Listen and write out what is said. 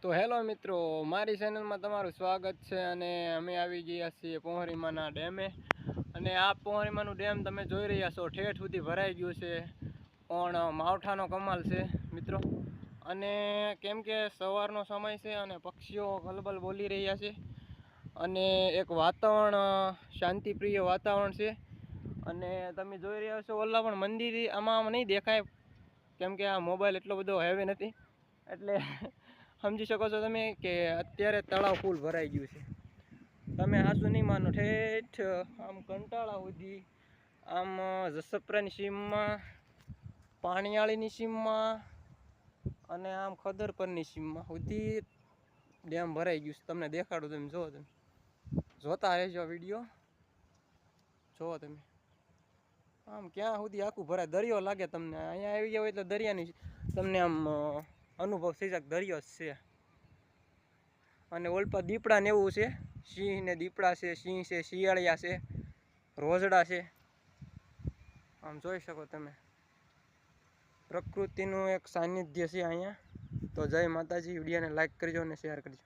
તો હેલો મિત્રો, મારી ચેનલમાં તમારું સ્વાગત છે અને અમે આવી ગયા છીએ પોહરીમાના ડેમે. અને આ પોહરીમાનું ડેમ તમે જોઈ રહ્યા છો, ઠેઠ સુધી ભરાઈ ગયું છે. પણ માવઠાનો કમાલ છે મિત્રો. અને કેમ કે સવારનો સમય છે અને પક્ષીઓ કલબલ બોલી રહ્યા છે અને એક વાતાવરણ શાંતિપ્રિય વાતાવરણ છે. અને તમે જોઈ રહ્યા છો ઓલા પણ મંદિર આમાં નહીં દેખાય, કેમ કે આ મોબાઈલ એટલો બધો હેવી નથી, એટલે સમજી શકો છો તમે કે અત્યારે તળાવ ફૂલ ભરાઈ ગયું છે. તમે હાસું નહીં માનો, ઠેઠ આમ કંટાળા સુધી, આમ જસપરાની સીમમાં, પાણીયાળીની સીમમાં અને આમ ખદરપરની સીમમાં સુધી ડેમ ભરાઈ ગયું છે. તમને દેખાડું, તમે જુઓ, તમે જોતા રહેજો વિડીયો, જુઓ તમે. આમ ક્યાં સુધી આખું ભરાય, દરિયો લાગે તમને. અહીંયા આવી ગયા હોય એટલે દરિયાની તમને આમ અનુભવ થઈ જાય, દરિયો જ છે. અને ઓલપા દીપડા ને એવું છે, સિંહ ને દીપડા છે, સિંહ છે, શિયાળિયા છે, રોજડા છે. આમ જોઈ શકો તમે, પ્રકૃતિનું એક સાનિધ્ય છે અહીંયા. તો જય માતાજી. વિડીયોને લાઈક કરજો અને શેર કરજો.